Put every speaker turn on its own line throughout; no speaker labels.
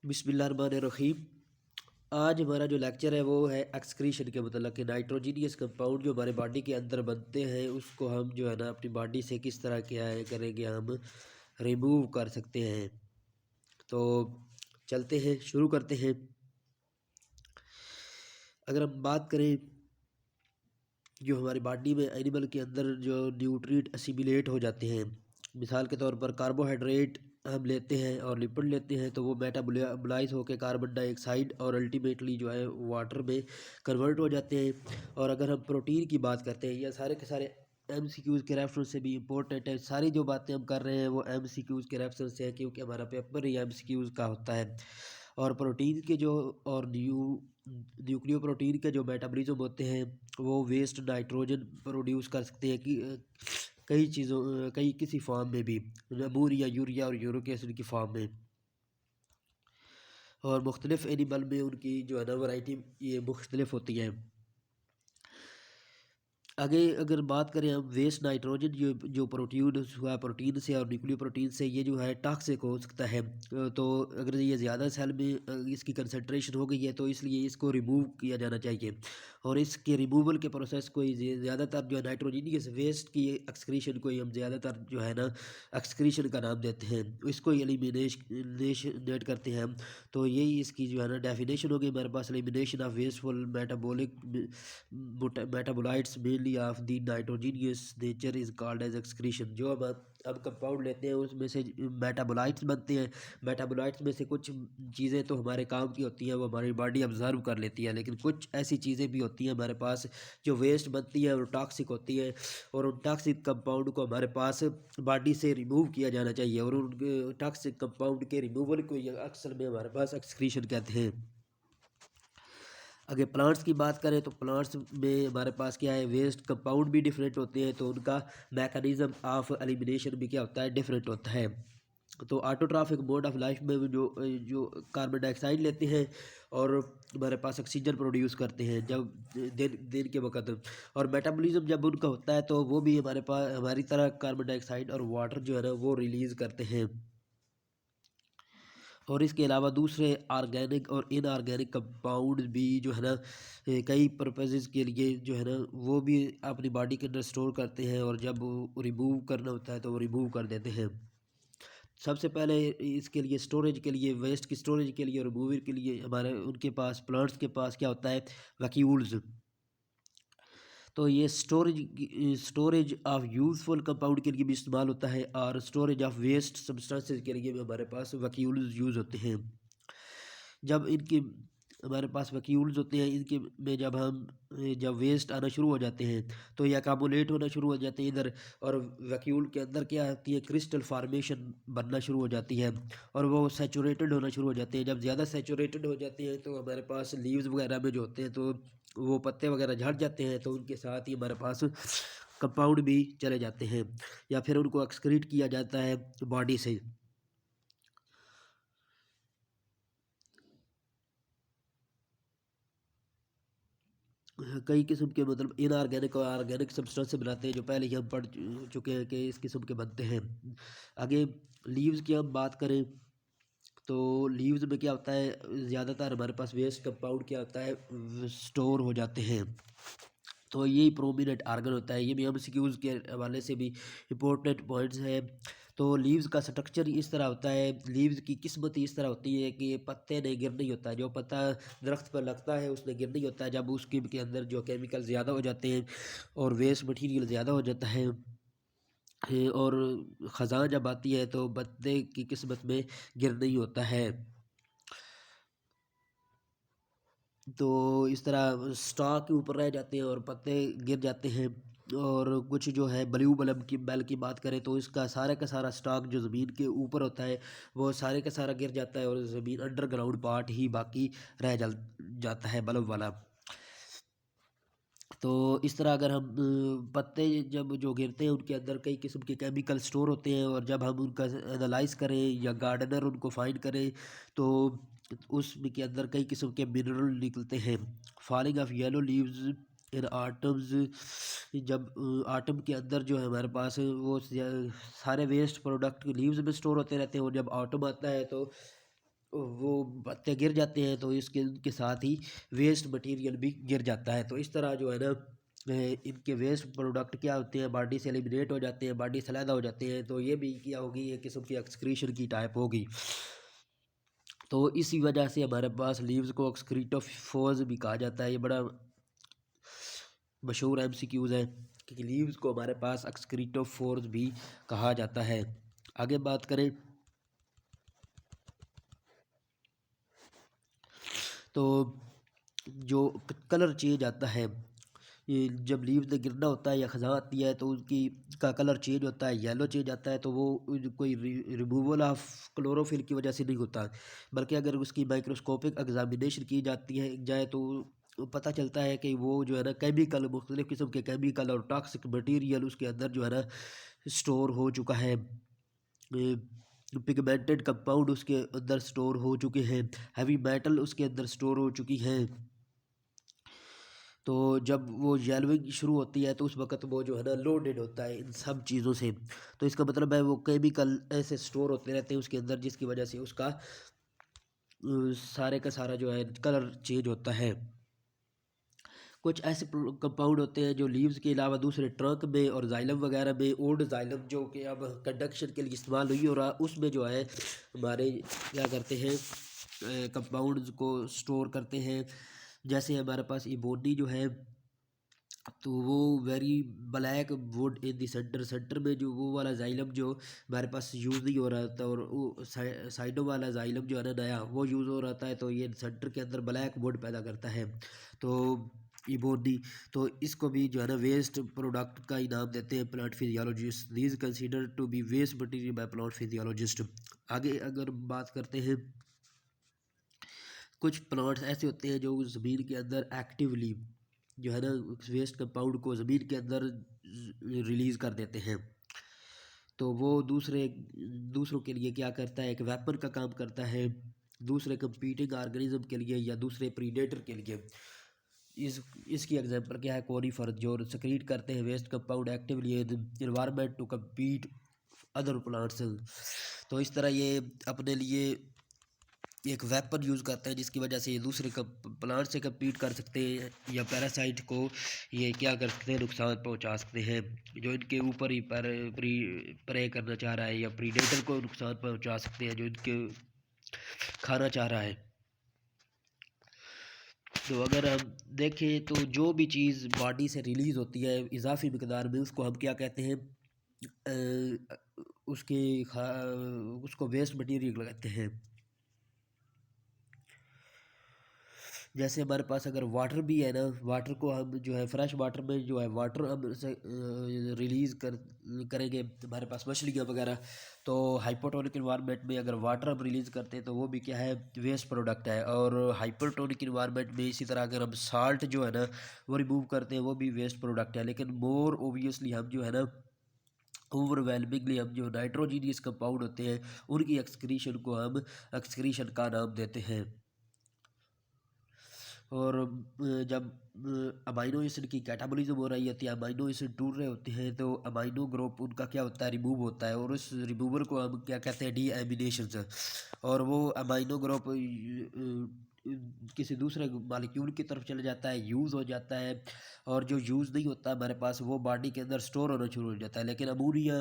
बिस्मिल्लाहिर्रहमानिर्रहीम। आज हमारा जो लेक्चर है वो है एक्सक्रीशन के मतलब कि नाइट्रोजीनियस कंपाउंड जो हमारे बॉडी के अंदर बनते हैं उसको हम जो है ना अपनी बॉडी से किस तरह क्या है करेंगे, हम रिमूव कर सकते हैं। तो चलते हैं, शुरू करते हैं। अगर हम बात करें जो हमारी बॉडी में एनिमल के अंदर जो न्यूट्रिएंट असिमिलेट हो जाते हैं, मिसाल के तौर पर कार्बोहाइड्रेट हम लेते हैं और लिपिड लेते हैं तो वो मेटाबोलाइज होकर कार्बन डाइऑक्साइड और अल्टीमेटली जो है वाटर में कन्वर्ट हो जाते हैं। और अगर हम प्रोटीन की बात करते हैं, या सारे के सारे MCQs के रेफरेंस से भी इम्पोर्टेंट है। सारी जो बातें हम कर रहे हैं वो MCQs के रेफरेंस से है, क्योंकि हमारा पेपर ही MCQs का होता है। और प्रोटीन के जो और न्यूक्लियो प्रोटीन के जो मेटाबॉलिज्म होते हैं वो वेस्ट नाइट्रोजन प्रोड्यूस कर सकते हैं कि कई चीज़ों कई किसी फॉर्म में भी, अमोनिया, यूरिया और यूरिक एसिड की फॉर्म में। और मुख्तलिफ एनिमल में उनकी जो है ना वैरायटी ये मुख्तलिफ होती है। आगे अगर बात करें हम वेस्ट नाइट्रोजन जो प्रोटीन हुआ प्रोटीन से और न्यूक्लियो प्रोटीन से, ये जो है टॉक्सिक हो सकता है। तो अगर ये ज़्यादा सेल में इसकी कंसंट्रेशन हो गई है तो इसलिए इसको रिमूव किया जाना चाहिए। और इसके रिमूवल के प्रोसेस को ज़्यादातर जो है नाइट्रोजनियस वेस्ट की एक्सक्रीशन को ही हम ज़्यादातर जो है ना एक्सक्रीशन का नाम देते हैं, इसको एलिमिनेट करते हैं हम। तो यही इसकी जो है ना डेफिनेशन हो गई हमारे पास, elimination of wasteful metabolites mainly of the nitrogenous nature is called as excretion. जो हम कंपाउंड लेते हैं उसमें से मेटाबोलाइट्स बनते हैं। मेटाबोलाइट्स में से कुछ चीज़ें तो हमारे काम की होती हैं, वो हमारी बॉडी ऑब्जर्व कर लेती है, लेकिन कुछ ऐसी चीज़ें भी होती हैं हमारे पास जो वेस्ट बनती है और टॉक्सिक होती है। और उन टॉक्सिक कंपाउंड को हमारे पास बॉडी से रिमूव किया जाना चाहिए, और उन टॉक्सिक कंपाउंड के रिमूवल को अक्सर में हमारे पास एक्सक्रीशन कहते हैं। अगर प्लांट्स की बात करें तो प्लांट्स में हमारे पास क्या है, वेस्ट कंपाउंड भी डिफरेंट होते हैं, तो उनका मैकेनिज्म ऑफ एलिमिनेशन भी क्या होता है, डिफरेंट होता है। तो ऑटोट्रॉफिक मोड ऑफ लाइफ में जो जो कार्बन डाइऑक्साइड लेते हैं और हमारे पास ऑक्सीजन प्रोड्यूस करते हैं जब दिन दिन के वक्त। और मेटाबॉलिज्म जब उनका होता है तो वो भी हमारे पास हमारी तरह कार्बन डाइऑक्साइड और वाटर जो है ना वो रिलीज़ करते हैं। और इसके अलावा दूसरे ऑर्गेनिक और इनऑर्गेनिक कंपाउंड भी जो है ना कई पर्पसेस के लिए जो है ना वो भी अपनी बॉडी के अंदर स्टोर करते हैं, और जब रिमूव करना होता है तो वो रिमूव कर देते हैं। सबसे पहले इसके लिए स्टोरेज के लिए, वेस्ट की स्टोरेज के लिए, रिमूवल के लिए हमारे उनके पास प्लांट्स के पास क्या होता है, वैक्यूल्स। तो ये स्टोरेज ऑफ यूज़फुल कंपाउंड के लिए भी इस्तेमाल होता है, और स्टोरेज ऑफ वेस्ट सब्सटेंसेस के लिए भी हमारे पास वैक्यूल्स यूज़ होते हैं। जब इनके हमारे पास वैक्यूल्स होते हैं, इनके में जब वेस्ट आना शुरू हो जाते हैं तो ये अकामुलेट होना शुरू हो जाते हैं इधर। और वैक्यूल के अंदर क्या होती है, क्रिस्टल फार्मेशन बनना शुरू हो जाती है, और वो सैचुरेटेड होना शुरू हो जाते हैं। जब ज़्यादा सैचुरेटेड हो जाते हैं तो हमारे पास लीव्स वगैरह में जो होते हैं तो वो पत्ते वगैरह झड़ जाते हैं, तो उनके साथ ही हमारे पास कंपाउंड भी चले जाते हैं, या फिर उनको एक्सक्रीट किया जाता है बॉडी से। कई किस्म के मतलब इनऑर्गेनिक और ऑर्गेनिक सब्सटेंस बनाते हैं, जो पहले ही हम पढ़ चुके हैं कि इस किस्म के बनते हैं। आगे लीव्स की हम बात करें तो लीव्स में क्या होता है, ज़्यादातर हमारे पास वेस्ट कंपाउंड क्या होता है, स्टोर हो जाते हैं। तो यही प्रोमिनेंट आर्गन होता है, ये भी MCQs के हवाले से भी इम्पोर्टेंट पॉइंट्स हैं। तो लीव्स का स्ट्रक्चर इस तरह होता है, लीव्स की किस्मत इस तरह होती है कि ये पत्ते नहीं गिर नहीं होता, जो पत्ता दरख्त पर लगता है उसमें गिर नहीं होता है। जब उसके के अंदर जो केमिकल ज़्यादा हो जाते हैं और वेस्ट मटीरियल ज़्यादा हो जाता है, और ख़ज़ां जब आती है तो पत्ते की किस्मत में गिर नहीं होता है। तो इस तरह स्टॉक के ऊपर रह जाते हैं और पत्ते गिर जाते हैं। और कुछ जो है ब्लू बल्ब की बेल की बात करें तो इसका सारा का सारा स्टॉक जो ज़मीन के ऊपर होता है वो सारे का सारा गिर जाता है, और ज़मीन अंडरग्राउंड पार्ट ही बाकी रह जाता है बल्ब वाला। तो इस तरह अगर हम पत्ते जब जो गिरते हैं उनके अंदर कई किस्म के केमिकल स्टोर होते हैं, और जब हम उनका एनालाइज करें या गार्डनर उनको फाइंड करें तो उसमें के अंदर कई किस्म के मिनरल निकलते हैं। Falling of yellow leaves in atoms, जब आटम के अंदर जो है हमारे पास सारे वेस्ट प्रोडक्ट लीव्स में स्टोर होते रहते हैं, और जब ऑटम आता है तो वो पत्ते गिर जाते हैं तो इसके इनके साथ ही वेस्ट मटेरियल भी गिर जाता है। तो इस तरह जो है ना इनके वेस्ट प्रोडक्ट क्या होते हैं, बॉडी से एलिमिनेट हो जाते हैं, बॉडी से अलग हो जाते हैं। तो ये भी क्या होगी, एक किस्म की एक्सक्रीशन की टाइप होगी। तो इसी वजह से हमारे पास लीव्स को एक्सक्रीटोफोर्स भी कहा जाता है। ये बड़ा मशहूर एमसीक्यूज़ है कि लीव्स को हमारे पास एक्सक्रीटोफोर्स भी कहा जाता है। आगे बात करें तो जो कलर चेंज आता है, ये जब लीव्स में गिरना होता है या ख़ज़ां आती है तो उसकी का कलर चेंज होता है, येलो चेंज आता है। तो वो कोई रिमूवल ऑफ क्लोरोफिल की वजह से नहीं होता, बल्कि अगर उसकी माइक्रोस्कोपिक एग्जामिनेशन की जाती है जाए तो पता चलता है कि वो जो है ना केमिकल, मुख्तलिफ़ किस्म के केमिकल और टॉक्सिक मटीरियल उसके अंदर जो है ना स्टोर हो चुका है। पिगमेंटेड कंपाउंड उसके अंदर स्टोर हो चुके हैं, हैवी मेटल उसके अंदर स्टोर हो चुकी हैं। तो जब वो येलोइंग शुरू होती है तो उस वक़्त वो जो है ना लोडेड होता है इन सब चीज़ों से। तो इसका मतलब है वो केमिकल ऐसे स्टोर होते रहते हैं उसके अंदर, जिसकी वजह से उसका सारे का सारा जो है कलर चेंज होता है। कुछ ऐसे कंपाउंड होते हैं जो लीव्स के अलावा दूसरे ट्रंक में और जाइलम वगैरह में, ओल्ड जाइलम जो कि अब कंडक्शन के लिए इस्तेमाल नहीं हो रहा, उसमें जो है हमारे क्या करते हैं कंपाउंड्स को स्टोर करते हैं। जैसे हमारे पास इबोनी जो है, तो वो very black would in the centre, centre में जो वो वाला जाइलम जो हमारे पास यूज़ नहीं हो रहा था, और वो साइडों वाला जाइलम जो है ना नया वो यूज़ हो रहा था, तो ये सेंटर के अंदर ब्लैक वुड पैदा करता है। तो इबोनी, तो इसको भी जो है ना वेस्ट प्रोडक्ट का ही नाम देते हैं plant physiologist. These consider to be waste material by plant physiologist. आगे अगर बात करते हैं, कुछ प्लांट्स ऐसे होते हैं जो ज़मीन के अंदर एक्टिवली जो है ना वेस्ट कंपाउंड को ज़मीन के अंदर रिलीज़ कर देते हैं। तो वो दूसरों के लिए क्या करता है, एक वेपन का काम करता है, दूसरे कंपीटिंग ऑर्गेनिज्म के लिए या दूसरे प्रीडेटर के लिए। इसकी एग्जांपल क्या है, कोनीफर जो सेक्रीट करते हैं waste compound actively environment to compete other plants. तो इस तरह ये अपने लिए एक वेपन यूज़ करते हैं, जिसकी वजह से ये दूसरे प्लांट से कम्पीट कर सकते हैं, या पैरासाइट को ये क्या कर सकते हैं, नुकसान पहुंचा सकते हैं जो इनके ऊपर ही प्रे करना चाह रहा है, या प्रीडेटर को नुकसान पहुंचा सकते हैं जो इनके खाना चाह रहा है। तो अगर हम देखें तो जो भी चीज़ बॉडी से रिलीज़ होती है इजाफी मकदार में, उसको हम क्या कहते हैं, उसके उसको वेस्ट मटीरियल कहते हैं। जैसे हमारे पास अगर वाटर भी है ना, वाटर को हम जो है फ्रेश वाटर में जो है वाटर हम से रिलीज़ करेंगे, हमारे पास मछलियाँ वगैरह, तो हाइपोटोनिक इन्वायरमेंट में अगर वाटर हम रिलीज़ करते हैं तो वो भी क्या है, वेस्ट प्रोडक्ट है। और हाइपरटोनिक इन्वायरमेंट में इसी तरह अगर हम साल्ट जो है ना वो रिमूव करते हैं, वो भी वेस्ट प्रोडक्ट है। लेकिन मोर ओबियसली हम जो है ना ओवरवेलमिंगली हम जो नाइट्रोजीनियस कंपाउंड होते हैं उनकी एक्सक्रीशन को हम एक्सक्रीशन का नाम देते हैं। और जब अमाइनो एसिड की कैटाबॉलिज्म हो रही होती है, अमाइनो एसिड टूट रहे होते हैं, तो अमाइनो ग्रुप उनका क्या होता है, रिमूव होता है, और उस रिमूवल को हम क्या कहते हैं, डीएमिनेशन। और वो अमाइनो ग्रुप किसी दूसरे मालिक्यूल की तरफ चले जाता है, यूज़ हो जाता है, और जो यूज़ नहीं होता हमारे पास वो बॉडी के अंदर स्टोर होना शुरू हो जाता है। लेकिन अमोनिया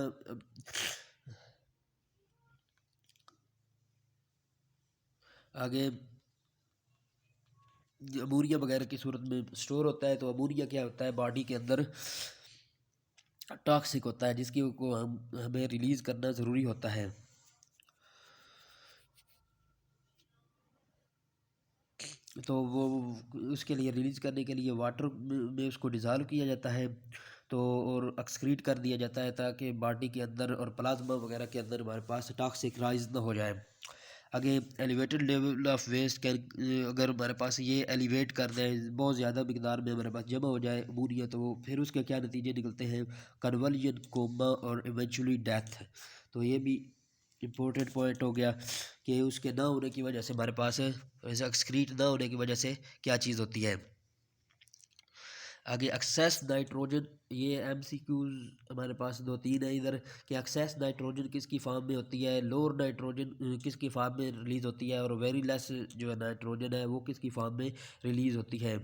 आगे अमोनिया वगैरह की सूरत में स्टोर होता है। तो अमोनिया क्या होता है, बॉडी के अंदर टॉक्सिक होता है, जिसकी को हमें रिलीज़ करना ज़रूरी होता है। तो वो उसके लिए रिलीज़ करने के लिए वाटर में उसको डिज़ाल्व किया जाता है, तो और एक्सक्रीट कर दिया जाता है, ताकि बॉडी के अंदर और प्लाज्मा वगैरह के अंदर हमारे पास टॉक्सिक राइज ना हो जाए। आगे elevated level of waste can, अगर हमारे पास ये एलिवेट कर दें, बहुत ज़्यादा मकदार में हमारे पास जमा हो जाए अमोनिया, तो फिर उसके क्या नतीजे निकलते हैं, कन्वर्जन, कोमा और इवेंचुअली डेथ। तो ये भी इम्पोर्टेंट पॉइंट हो गया कि उसके ना होने की वजह से हमारे पास ऐसा एक्सक्रीट ना होने की वजह से क्या चीज़ होती है। आगे एक्सेस नाइट्रोजन, ये एमसीक्यूज हमारे पास दो तीन है इधर कि एक्सेस नाइट्रोजन किसकी फॉर्म में होती है, लोअर नाइट्रोजन किसकी फॉर्म में रिलीज़ होती है, और वेरी लेस जो है नाइट्रोजन है वो किसकी फॉर्म में रिलीज़ होती है।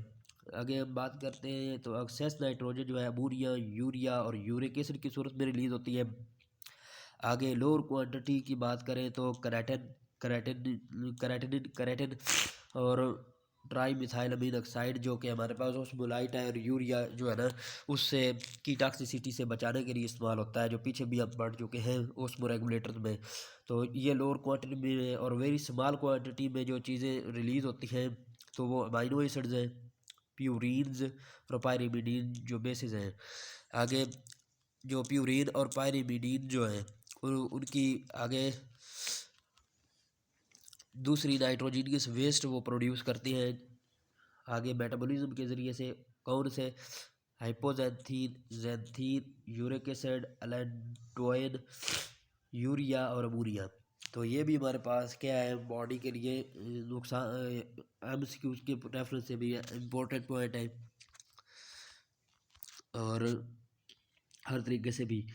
आगे हम बात करते हैं तो एक्सेस नाइट्रोजन जो है अमोनिया, यूरिया और यूरिक एसिड की सूरत में रिलीज़ होती है। आगे लोअर क्वांटिटी की बात करें तो कराटिन कराटिन कराटिन कराटिन और ट्राई मिथाइल अमीन ऑक्साइड जो कि हमारे पास ओस्मोलाइट है, और यूरिया जो है ना उससे की टॉक्सिसिटी से बचाने के लिए इस्तेमाल होता है, जो पीछे भी हम पढ़ चुके हैं ओस्मो रेगुलेटर में। तो ये लोअर क्वांटिटी में और वेरी स्मॉल क्वांटिटी में जो चीज़ें रिलीज़ होती हैं तो वो अमाइनो एसिड्स हैं, प्यूरीन्स और पायरिमिडीन जो बेसिस हैं। आगे जो प्यूरीन और पायरिमिडीन जो हैं उनकी आगे दूसरी नाइट्रोजीनियस वेस्ट वो प्रोड्यूस करती हैं आगे मेटाबॉलिज्म के ज़रिए से। कौन से? हाइपोजेंथीन, जेंथीन, यूरिक एसिड, एल्डोइन, यूरिया और अमोनिया। तो ये भी हमारे पास क्या है बॉडी के लिए नुकसान एमसीक्यूज के रेफरेंस से भी इम्पोर्टेंट पॉइंट है, और हर तरीके से भी।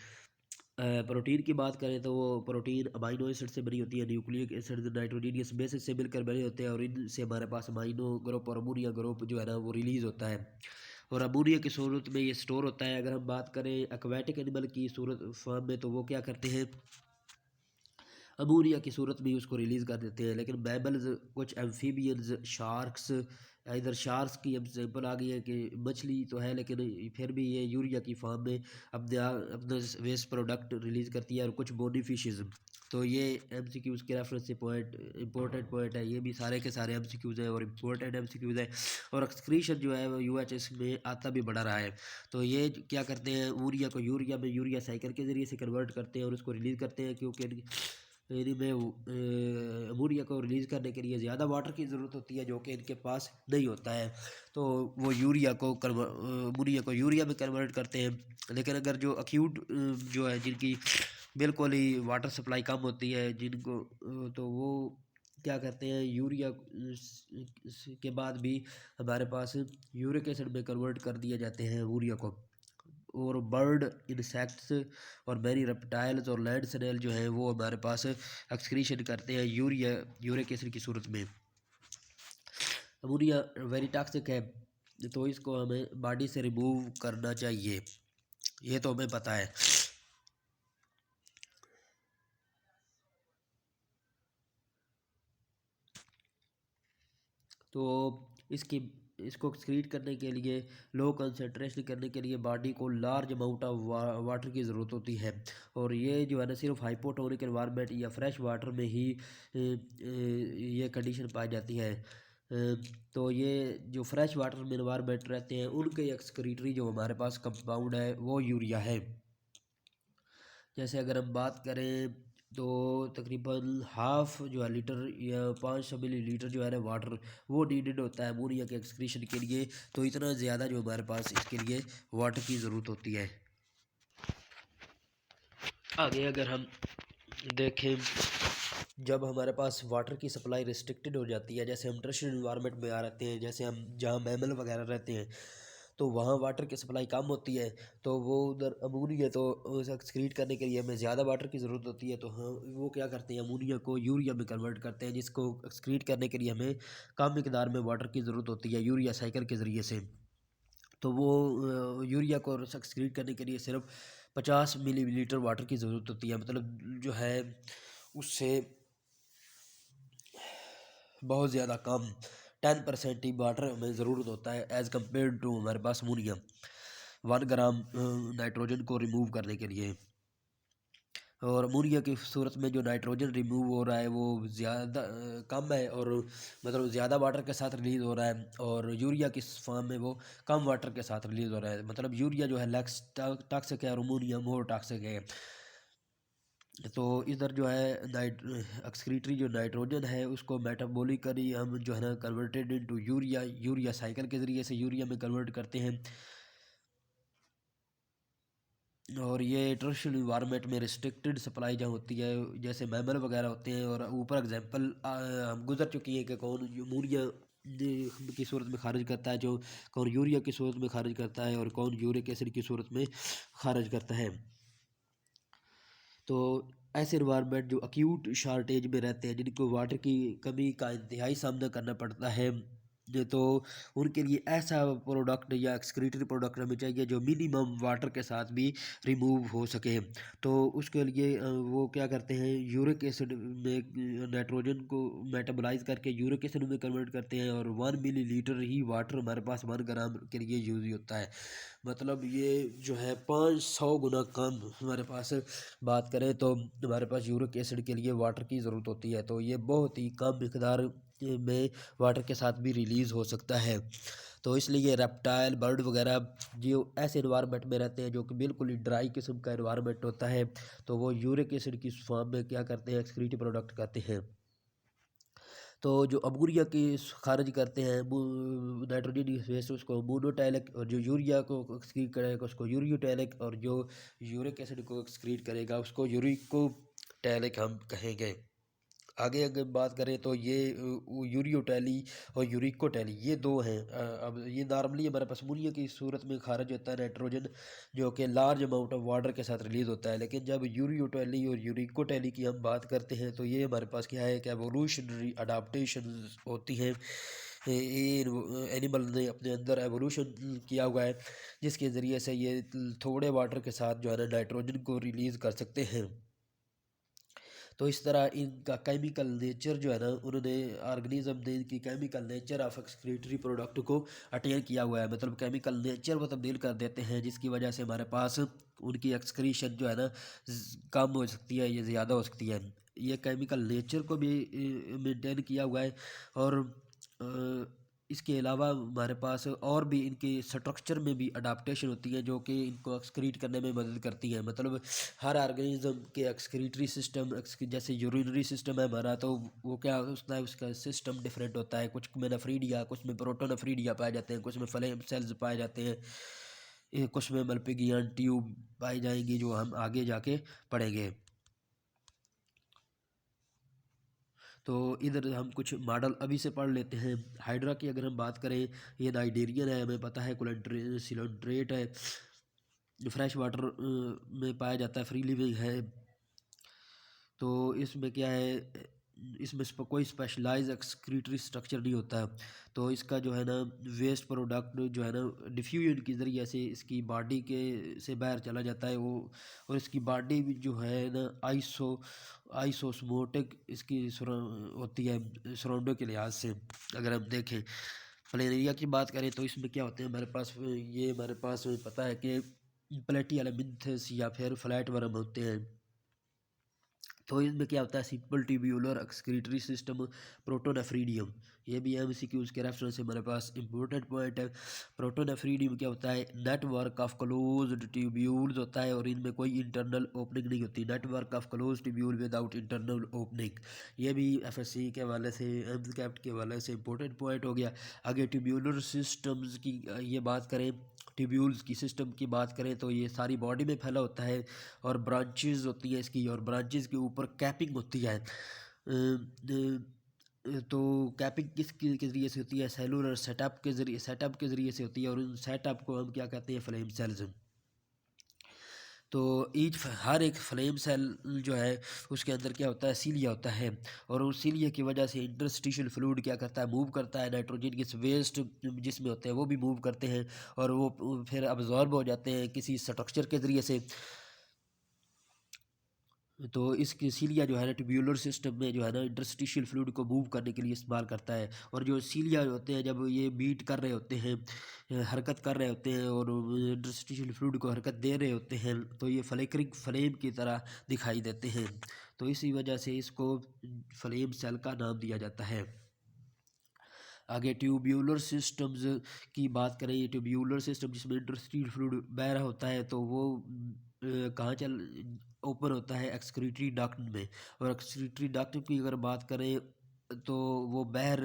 प्रोटीन की बात करें तो वो प्रोटीन अमाइनो एसिड से बनी होती है, न्यूक्लिक एसिड नाइट्रोजनियस बेसिस से मिलकर बने होते हैं, और इनसे हमारे पास अमाइनो ग्रुप और अमोनिया ग्रुप जो है ना वो रिलीज़ होता है, और अमोनिया की सूरत में ये स्टोर होता है। अगर हम बात करें एक्वेटिक एनिमल की सूरत फॉर्म में तो वो क्या करते हैं, अमोनिया की सूरत में उसको रिलीज़ कर देते हैं। लेकिन मैमल्स, कुछ एम्फीबियंस, शार्क्स, इधर शार्क्स की एग्जाम्पल आ गई है कि मछली तो है लेकिन फिर भी ये यूरिया की फॉर्म में अपना वेस्ट प्रोडक्ट रिलीज़ करती है, और कुछ बोनी फिशेज़। तो ये एमसीक्यूज़ के रेफरेंस से पॉइंट इंपॉर्टेंट पॉइंट है, ये भी सारे के सारे एमसीक्यूज़ हैं और इम्पोर्टेंट एमसीक्यूज़ है। और एक्सक्रीशन जो है वो यूएचएस में आता भी बढ़ा रहा है। तो ये क्या करते हैं, यूरिया को यूरिया में यूरिया साइकिल के ज़रिए से कन्वर्ट करते हैं और उसको रिलीज़ करते हैं, क्योंकि इनमें अमोनिया को रिलीज़ करने के लिए ज़्यादा वाटर की ज़रूरत होती है जो कि इनके पास नहीं होता है। तो वो अमोनिया को यूरिया में कन्वर्ट करते हैं। लेकिन अगर जो अक्यूट जो है जिनकी बिल्कुल ही वाटर सप्लाई कम होती है जिनको तो वो क्या करते हैं, यूरिया के बाद भी हमारे पास यूरिक एसिड में कन्वर्ट कर दिए जाते हैं यूरिया को। और बर्ड, इंसेक्ट्स और मैनी रेप्टाइल्स और लैंड स्नेल जो हैं वो हमारे पास एक्सक्रीशन करते हैं यूरिक एसिड की सूरत में। अमोनिया वेरी टॉक्सिक है, तो इसको हमें बॉडी से रिमूव करना चाहिए, ये तो हमें पता है। तो इसकी इसको एक्सक्रीट करने के लिए, लो कंसनट्रेशन करने के लिए बॉडी को लार्ज अमाउंट ऑफ वाटर की ज़रूरत होती है, और ये जो है ना सिर्फ हाइपोटोनिक एनवायरनमेंट या फ्रेश वाटर में ही ये कंडीशन पाई जाती है। तो ये जो फ्रेश वाटर में एनवायरनमेंट रहते हैं उनके एक्सक्रीटरी जो हमारे पास कंपाउंड है वो यूरिया है। जैसे अगर हम बात करें तो तकरीबन हाफ जो है लीटर या 500 मिलीलीटर जो है ना वाटर वो नीडेड होता है अमोनिया के एक्सक्रीशन के लिए। तो इतना ज़्यादा जो हमारे पास इसके लिए वाटर की ज़रूरत होती है। आगे अगर हम देखें, जब हमारे पास वाटर की सप्लाई रिस्ट्रिक्टेड हो जाती है, जैसे हम टर्शियल इन्वायरमेंट में आ रहते हैं, जैसे हम जहाँ मैमल वगैरह रहते हैं तो वहाँ वाटर की सप्लाई कम होती है, तो वो उधर अमोनिया तो एक्सक्रीट करने के लिए हमें ज़्यादा वाटर की ज़रूरत होती है, तो हाँ वो क्या करते हैं अमोनिया को यूरिया में कन्वर्ट करते हैं, जिसको एक्सक्रीट करने के लिए हमें कम मिकदार में वाटर की ज़रूरत होती है यूरिया साइकिल के ज़रिए से। तो वो यूरिया को एक्सक्रीट करने के लिए सिर्फ 50 मिलीलीटर वाटर की ज़रूरत होती है, मतलब जो है उससे बहुत ज़्यादा कम 10% ही वाटर हमें ज़रूरत होता है एज़ कम्पेयर टू हमारे पास अमोनिया 1 ग्राम नाइट्रोजन को रिमूव करने के लिए। और अमोनिया की सूरत में जो नाइट्रोजन रिमूव हो रहा है वो ज़्यादा कम है, और मतलब ज़्यादा वाटर के साथ रिलीज़ हो रहा है, और यूरिया की फॉर्म में वो कम वाटर के साथ रिलीज़ हो रहा है। मतलब यूरिया जो है लेस टॉक्सिक है और अमोनिया मोर टॉक्सिक है। तो इधर जो है एक्सक्रीटरी जो नाइट्रोजन है उसको मेटाबॉलिकली हम जो है ना कन्वर्टेड इनटू यूरिया साइकिल के ज़रिए से यूरिया में कन्वर्ट करते हैं। और ये टर्शियल इन्वायरमेंट में रिस्ट्रिक्टेड सप्लाई जहाँ होती है, जैसे मैमल वगैरह होते हैं, और ऊपर एग्जांपल हम गुजर चुकी है कि कौन अमोनिया की सूरत में खारिज करता है, जो कौन यूरिया की सूरत में खारिज करता है और कौन यूरिक एसिड की सूरत में खारिज करता है। तो ऐसे इन्वायरमेंट जो अक्यूट शार्टेज में रहते हैं, जिनको वाटर की कमी का इंतहाई सामना करना पड़ता है, तो उनके लिए ऐसा प्रोडक्ट या एक्सक्रीटरी प्रोडक्ट हमें चाहिए जो मिनिमम वाटर के साथ भी रिमूव हो सके। तो उसके लिए वो क्या करते हैं, यूरिक एसिड में नाइट्रोजन को मेटाबोलाइज करके यूरिक एसिड में कन्वर्ट करते हैं, और 1 मिलीलीटर ही वाटर हमारे पास 1 ग्राम के लिए यूज होता है। मतलब ये जो है 500 गुना कम हमारे पास बात करें तो हमारे पास यूरिक एसिड के लिए वाटर की ज़रूरत होती है। तो ये बहुत ही कम मिकदार में वाटर के साथ भी रिलीज़ हो सकता है। तो इसलिए रेप्टाइल बर्ड वगैरह जो ऐसे इन्वायरमेंट में रहते हैं जो कि बिल्कुल ही ड्राई किस्म का इन्वायरमेंट होता है, तो वो यूरिक एसिड की फॉर्म में क्या करते हैं, एक्सक्रीटिव प्रोडक्ट करते हैं। तो जो अमोनिया की खारिज करते हैं नाइट्रोजन गैस, उसको मोनोटैलिक, और जो यूरिया को एक्सक्रीट करेगा उसको यूरियोटैलिक, और जो यूरिक एसिड को एक्सक्रीट करेगा उसको यूरिकोटैलिक हम कहेंगे। आगे अगर बात करें तो ये यूरियोटैली और यूरिकोटैली ये दो हैं। अब ये नॉर्मली हमारे पास अमोनिया की सूरत में खारिज होता है नाइट्रोजन, जो कि लार्ज अमाउंट ऑफ वाटर के साथ रिलीज होता है। लेकिन जब यूरियोटैली और यूरिकोटैली की हम बात करते हैं तो ये हमारे पास क्या है कि एवोल्यूशनरी अडाप्टेशन होती हैं। ये एनिमल ने अपने अंदर एवोल्यूशन किया हुआ है, जिसके ज़रिए से ये थोड़े वाटर के साथ जो है ना नाइट्रोजन को रिलीज़ कर सकते हैं। तो इस तरह इनका केमिकल नेचर जो है ना, उन्होंने ऑर्गेनिज्म ने इनकी chemical nature of excretory product को अटेन किया हुआ है। मतलब केमिकल नेचर को तब्दील कर देते हैं, जिसकी वजह से हमारे पास उनकी एक्सक्रीशन जो है ना कम हो सकती है या ज़्यादा हो सकती है। ये केमिकल नेचर को भी मेंटेन किया हुआ है। और इसके अलावा हमारे पास और भी इनके स्ट्रक्चर में भी अडाप्टेशन होती है, जो कि इनको एक्सक्रीट करने में मदद करती है। मतलब हर ऑर्गेनिज्म के एक्सक्रीटरी सिस्टम, जैसे यूरिनरी सिस्टम है हमारा, तो वो क्या होता है, उसका सिस्टम डिफरेंट होता है। कुछ में नेफ्रीडिया, कुछ में प्रोटोनेफ्रीडिया पाए जाते हैं, कुछ में फ्लेम सेल्स पाए जाते हैं, कुछ में मल्पीगियन ट्यूब पाई जाएंगी, जो हम आगे जाके पढ़ेंगे। तो इधर हम कुछ मॉडल अभी से पढ़ लेते हैं। हाइड्रा की अगर हम बात करें, ये नाइजीरियन है, हमें पता है सिलोड्रेट है, फ्रेश वाटर में पाया जाता है, फ्री लिविंग है। तो इसमें क्या है, इसमें कोई स्पेशलाइज एक्सक्रीटरी स्ट्रक्चर नहीं होता है। तो इसका जो है ना वेस्ट प्रोडक्ट जो है ना डिफ्यूजन के ज़रिए से इसकी बॉडी के से बाहर चला जाता है वो। और इसकी बॉडी भी जो है ना आइसोस्मोटिक इसकी होती है सराउंडो के लिहाज से। अगर हम देखें प्लेनेरिया की बात करें तो इसमें क्या होते हैं हमारे पास, ये हमारे पास पता है कि प्लेटी एलिमेंथस या फिर फ्लैट वर्म होते हैं। तो इसमें क्या होता है, simple tubular excretory system, protonephridium. ये भी एमसीक्यूज के रेफरेंस से हमारे पास इंपॉर्टेंट पॉइंट है। प्रोटोनेफ्रीडियम क्या होता है, नेटवर्क ऑफ क्लोज्ड ट्यूब्यूल्स होता है, और इनमें कोई इंटरनल ओपनिंग नहीं होती। Network of close tubule without internal opening, ये भी एफएससी के हवाले से, एमसीक्यूट के हवाले से इंपॉर्टेंट पॉइंट हो गया। आगे ट्यूब्यूलर सिस्टम्स की ये बात करें, ट्यूब्यूल्स की सिस्टम की बात करें तो ये सारी बॉडी में फैला होता है, और ब्रांचेस होती है इसकी, और ब्रांचेस के ऊपर कैपिंग होती है। तो कैपिंग के ज़रिए से होती है, सेलुलर सेटअप के ज़रिए से होती है, और उन सेटअप को हम क्या कहते हैं, फ्लेम सेल्स। तो हर एक फ्लेम सेल जो है उसके अंदर क्या होता है, सीलिया होता है, और उस सीलिया की वजह से इंटरस्टिशियल फ्लूइड क्या करता है, मूव करता है। नाइट्रोजन के वेस्ट जिसमें होते हैं वो भी मूव करते हैं, और वो फिर अब्जॉर्ब हो जाते हैं किसी स्ट्रक्चर के ज़रिए से। तो इसकी सीलिया जो है ना ट्यूब्यूलर सिस्टम में जो है ना इंटरस्टिशियल फ्लूइड को मूव करने के लिए इस्तेमाल करता है। और जो सीलिया होते हैं जब ये बीट कर रहे होते हैं, हरकत कर रहे होते हैं, और इंटरस्टिशियल फ्लूइड को हरकत दे रहे होते हैं, तो ये फ्लिकरिंग फ्लेम की तरह दिखाई देते हैं। तो इसी वजह से इसको फ्लेम सेल का नाम दिया जाता है। आगे ट्यूब्यूलर सिस्टम्स की बात करें, ये ट्यूब्यूलर सिस्टम जिसमें इंटरस्टिशियल फ्लूइड बह रहा होता है, तो वो कहाँ चल ओपन होता है, एक्सक्रीटरी डक्ट में। और एक्सक्रीटरी डक्ट की अगर बात करें तो वो बहर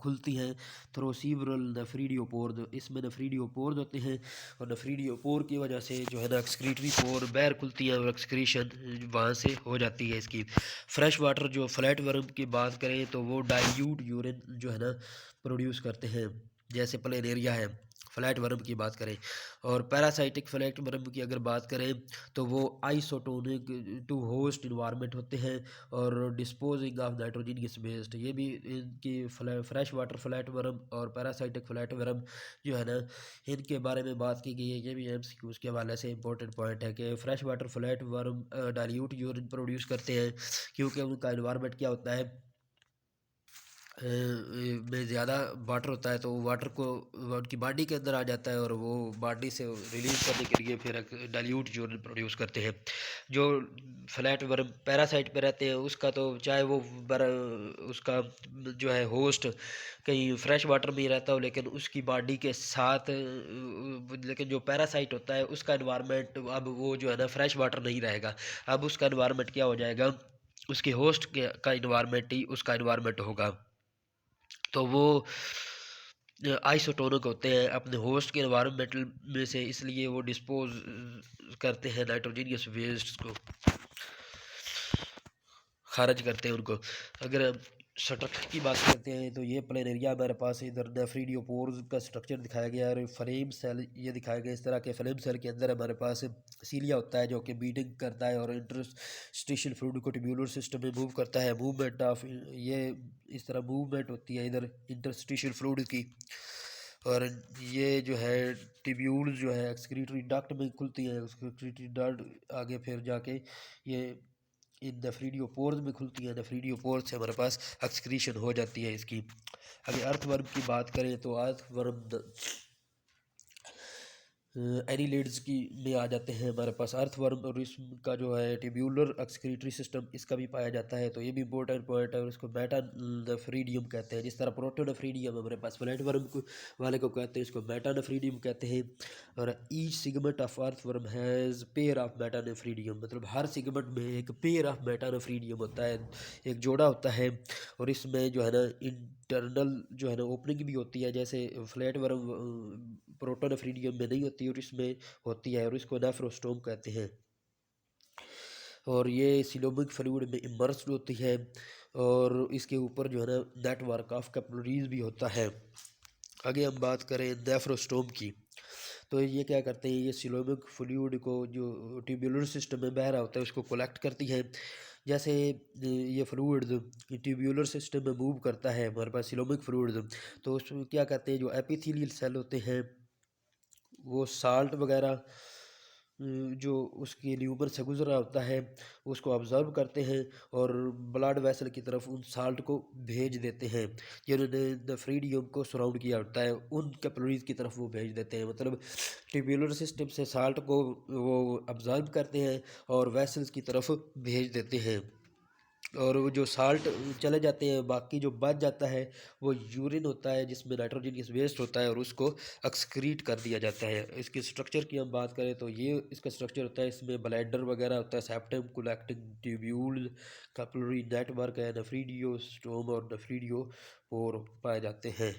खुलती हैं थ्रो सीवरल नेफ्रीडियोपोर। इसमें नेफ्रीडियोपोर होते हैं और नेफ्रीडियोपोर की वजह से जो है ना एक्सक्रीटरी पोर बहर खुलती है और एक्सक्रीशन वहाँ से हो जाती है इसकी। फ्रेश वाटर जो फ्लैट वर्म की बात करें तो वो डाइल्यूट यूरिन जो है ना प्रोड्यूस करते हैं, जैसे प्लेनेरिया है फ्लैट वर्म की बात करें। और पैरासाइटिक फ्लैट वर्म की अगर बात करें तो वो आइसोटोनिक टू होस्ट इन्वायरमेंट होते हैं और डिस्पोजिंग ऑफ नाइट्रोजनियस वेस्ट। ये भी इनकी फ्रेश वाटर फ्लैट वर्म और पैरासाइटिक फ्लैट वर्म जो है ना इनके बारे में बात की गई है। ये भी एमसीक्यूज़ के हवाले से इंपॉर्टेंट पॉइंट है कि fresh water flat worm dilute urine produce करते हैं क्योंकि उनका इन्वायरमेंट क्या होता है, में ज़्यादा वाटर होता है तो वाटर को उनकी बॉडी के अंदर आ जाता है और वो बॉडी से रिलीज करने के लिए फिर डाइल्यूट यूरिन प्रोड्यूस करते हैं। जो फ्लैट वर्म पैरासाइट पे रहते हैं उसका तो चाहे वो उसका जो है होस्ट कहीं फ्रेश वाटर में ही रहता हो लेकिन उसकी बॉडी के साथ लेकिन जो पैरासाइट होता है उसका इन्वायरमेंट अब वो जो है ना फ्रेश वाटर नहीं रहेगा। अब उसका इन्वायरमेंट क्या हो जाएगा, उसके होस्ट के का इन्वायरमेंट ही उसका इन्वायरमेंट होगा। तो वो आइसोटोनिक होते हैं अपने होस्ट के एनवायरनमेंटल में से, इसलिए वो डिस्पोज करते हैं नाइट्रोजनियस वेस्ट को, खारिज करते हैं उनको। अगर हम स्ट्रक्चर की बात करते हैं तो ये प्लेनेरिया हमारे पास इधर नेफ्रीडियोपोर्स का स्ट्रक्चर दिखाया गया है और फ्लेम सेल ये दिखाया गया। इस तरह के फ्लेम सेल के अंदर हमारे पास सीलिया होता है जो कि बीडिंग करता है और इंटरस्टिशियल फ्लूइड को ट्यूबुलर सिस्टम में मूव करता है। मूवमेंट ऑफ ये इस तरह मूवमेंट होती है इधर इंटरस्टिशियल फ्लूइड की। और ये जो है ट्यूब्यूल जो है एक्सक्रीटरी डक्ट में खुलती है, एक्सक्रीटरी डक्ट आगे फिर जाके ये इन नेफ्रीडियोपोर्स में खुलती है। नेफ्रीडियोपोर्स से हमारे पास एक्सक्रीशन हो जाती है इसकी। अगर अर्थवर्म की बात करें तो अर्थवर्म एनिलिड्स की में आ जाते हैं हमारे पास अर्थवर्म और इसका जो है ट्यूब्यूलर एक्सक्रीटरी सिस्टम इसका भी पाया जाता है। तो ये भी इंपॉर्टेंट पॉइंट है और इसको मेटानेफ्रीडियम कहते हैं। जिस तरह प्रोटोनेफ्रीडियम हमारे पास फ्लैटवर्म को वाले को कहते हैं, इसको मेटानेफ्रीडियम कहते हैं। और each segment of earthworm has pair of metanephridium, मतलब हर सिगमेंट में एक पेयर ऑफ मेटानेफ्रीडियम होता है, एक जोड़ा होता है। और इसमें जो है ना इंटरनल जो है ना ओपनिंग भी होती है, जैसे फ्लैट वर्म प्रोटोनेफ्रीडियम में नहीं होती और इसमें होती है और इसको नेफ्रोस्टोम कहते हैं। और ये सिलोमिक फ्लूइड में इमर्स्ड होती है और इसके ऊपर जो है ना नेटवर्क ऑफ कैपिलरीज भी होता है। आगे हम बात करें नेफ्रोस्टोम की तो ये क्या करते हैं, ये सिलोमिक फ्लूइड को जो ट्यूबुलर सिस्टम में बह रहा होता है उसको कलेक्ट करती है। जैसे ये फ्लूइड ट्यूबुलर सिस्टम में मूव करता है हमारे पास सिलोमिक फ्लूइड, तो उसमें क्या करते हैं जो एपिथेलियल सेल होते हैं वो साल्ट वगैरह जो उसके ल्यूमर से गुजर रहा होता है उसको ऑब्जर्व करते हैं और ब्लड वेसल की तरफ उन साल्ट को भेज देते हैं जिन्होंने नेफ्रीडियम को सराउंड किया होता है, उन कैपिलरीज की तरफ वो भेज देते हैं। मतलब ट्यूबुलर सिस्टम से साल्ट को वो ऑब्जर्व करते हैं और वेसल्स की तरफ भेज देते हैं और वो जो साल्ट चले जाते हैं, बाकी जो बच जाता है वो यूरिन होता है जिसमें नाइट्रोजनियस वेस्ट होता है और उसको एक्सक्रीट कर दिया जाता है। इसके स्ट्रक्चर की हम बात करें तो ये इसका स्ट्रक्चर होता है, इसमें ब्लैडर वगैरह होता है, septum collecting tubule capillary network है, नेफ्रीडियोस्टोम और नेफ्रीडियोपोर पाए जाते हैं।